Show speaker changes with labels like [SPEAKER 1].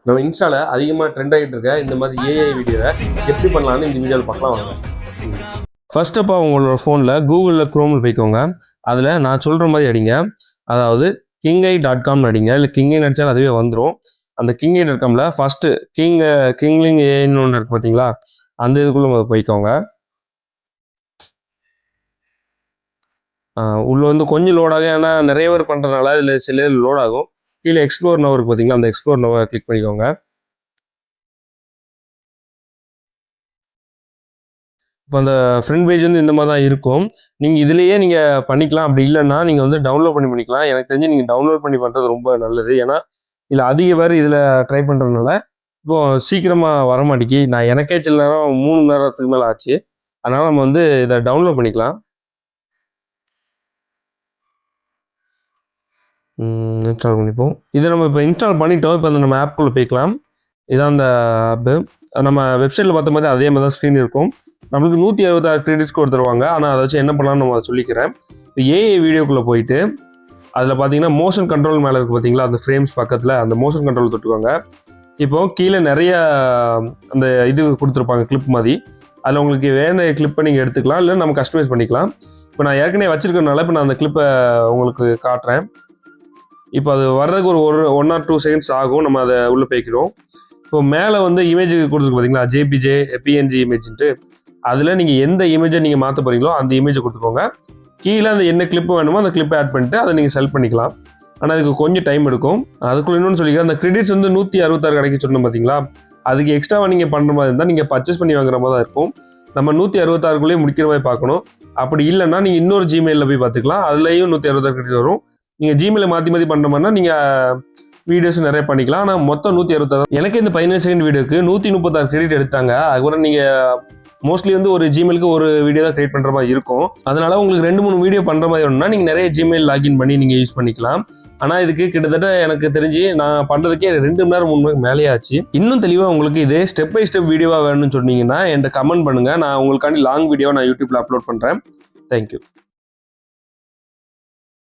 [SPEAKER 1] நம்ம இன்ஸ்டால அதிகமாக ட்ரெண்ட் ஆகிட்டு இருக்க இந்த மாதிரி ஏஐ வீடியோவை எப்படி பண்ணலான்னு இந்த வீடியோவில் பார்க்கலாம் வாங்க. ஃபர்ஸ்ட் அப்போ உங்களோட ஃபோனில் கூகுளில் க்ரோமில் போய்க்கோங்க. அதில் நான் சொல்கிற மாதிரி அடிங்க. அதாவது kingai.comனு அடிங்க. இல்லை கிங்கை அடித்தாலும் அதுவே வந்துடும். அந்த kingai.comல ஃபஸ்ட்டு கிங்லிங் ஏஐன்னு ஒன்று இருக்குது பார்த்தீங்களா, அந்த இதுக்குள்ளே போய்க்கோங்க. உள்ளே வந்து கொஞ்சம் லோட் ஆகும், ஏன்னா நிறைய பேர் பண்ணுறதுனால இதில் சில லோட் ஆகும். கீழே எக்ஸ்ப்ளோர் நவ் இருக்குது பார்த்தீங்களா, அந்த எக்ஸ்ப்ளோர் நவ் கிளிக் பண்ணிக்கோங்க. இப்போ அந்த ஃப்ரண்ட் பேஜ் வந்து இந்த மாதிரி தான் இருக்கும். நீங்கள் இதிலேயே நீங்கள் பண்ணிக்கலாம். அப்படி இல்லைன்னா நீங்கள் வந்து டவுன்லோட் பண்ணிக்கலாம். எனக்கு தெரிஞ்சு நீங்கள் டவுன்லோட் பண்ணி பண்ணுறது ரொம்ப நல்லது. ஏன்னா இதில் அதிக பேர் இதில் ட்ரை பண்ணுறதுனால இப்போது சீக்கிரமாக வர மாட்டேங்கி. நான் எனக்கே சில நேரம் 3 மணி நேரத்துக்கு மேலே ஆச்சு. அதனால் நம்ம வந்து இதை டவுன்லோட் பண்ணிக்கலாம். இன்ஸ்டால் பண்ணிப்போம். இதை நம்ம இப்போ இன்ஸ்டால் பண்ணிட்டோம். இப்போ அந்த நம்ம ஆப்குள்ளே போய்க்கலாம். இதான் அந்த ஆப்பு. நம்ம வெப்சைட்டில் பார்த்த மாதிரி அதே மாதிரி தான் ஸ்க்ரீன் இருக்கும். நம்மளுக்கு 166 கிரெடிட்ஸ் கொடுத்துருவாங்க. ஆனால் அதை வச்சு என்ன பண்ணலாம்னு நம்ம சொல்லிக்கிறேன். இப்போ ஏஐ வீடியோக்குள்ளே போயிட்டு அதில் பார்த்தீங்கன்னா மோஷன் கண்ட்ரோல் மேலே இருக்குது பார்த்தீங்களா, அந்த ஃப்ரேம்ஸ் பக்கத்தில் அந்த மோஷன் கண்ட்ரோல் தொட்டுக்கோங்க. இப்போது கீழே நிறைய அந்த இது கொடுத்துருப்பாங்க கிளிப் மாதிரி. அதில் உங்களுக்கு வேணும் கிளிப்பை நீங்கள் எடுத்துக்கலாம், இல்லை நம்ம கஸ்டமைஸ் பண்ணிக்கலாம். இப்போ நான் ஏற்கனவே வச்சுருக்கனால இப்போ நான் அந்த கிளிப்பை உங்களுக்கு காட்டுறேன். இப்போ அது வர்றதுக்கு ஒரு 1 or 2 செகண்ட்ஸ் ஆகும். நம்ம அதை உள்ளே போய்க்கிறோம். இப்போ மேலே வந்து இமேஜுக்கு கொடுத்துருக்கு பார்த்தீங்களா, ஜேபிஜே பிஎன்ஜி இமேஜ்ன்ட்டு. அதில் நீங்கள் எந்த இமேஜை நீங்கள் மாற்ற போகிறீங்களோ அந்த இமேஜை கொடுத்துக்கோங்க. கீழே அந்த என்ன கிளிப்பு வேணுமோ அந்த கிளிப்பை ஆட் பண்ணிட்டு அதை நீங்கள் செலக்ட் பண்ணிக்கலாம். ஆனால் அதுக்கு கொஞ்சம் டைம் எடுக்கும். அதுக்குள்ள இன்னொன்று சொல்லிக்கிறேன், அந்த கிரெடிட்ஸ் வந்து 166 கிடைக்க சொன்னோம் பார்த்தீங்களா, அதுக்கு எக்ஸ்ட்ராவாக நீங்கள் பண்ணுற மாதிரி இருந்தால் நீங்கள் பர்ச்சேஸ் பண்ணி வாங்குற மாதிரி தான் இருக்கும். நம்ம 166க்குள்ளேயே முடிக்கிற மாதிரி பார்க்கணும். அப்படி இல்லைன்னா நீங்கள் இன்னொரு ஜிமெயிலில் போய் பார்த்துக்கலாம். அதுலேயும் 166 கிரெடிட்ஸ் வரும். நீங்கள் ஜிமெயிலை மாற்றி பண்ணுற மாதிரினா நீங்கள் வீடியோஸ் நிறைய பண்ணிக்கலாம். ஆனால் மொத்தம் 166. எனக்கு இந்த 15 செகண்ட் வீடியோக்கு 136 கிரெடிட் எடுத்தாங்க. அதுக்கப்புறம் நீங்கள் மோஸ்ட்லி வந்து ஒரு ஜிமெயிலுக்கு ஒரு வீடியோ தான் கிரியேட் பண்ணுற மாதிரி இருக்கும். அதனால உங்களுக்கு 2-3 வீடியோ பண்ணுற மாதிரி வேணும்னா நீங்கள் நிறைய ஜிமெயில் லாகின் பண்ணி நீங்கள் யூஸ் பண்ணிக்கலாம். ஆனால் இதுக்கு கிட்டத்தட்ட எனக்கு தெரிஞ்சு நான் பண்ணுறதுக்கே 2 மணி நேரம் 3 மணி நேரம் மேலே ஆச்சு. இன்னும் தெளிவாக உங்களுக்கு இதே ஸ்டெப் பை ஸ்டெப் வீடியோவாக வேணும்னு சொன்னீங்கன்னா என்கிட்ட கமெண்ட் பண்ணுங்கள். நான் உங்களுக்காண்டி லாங் வீடியோ நான் யூடியூப்பில் அப்லோட் பண்ணுறேன். தேங்க்யூ.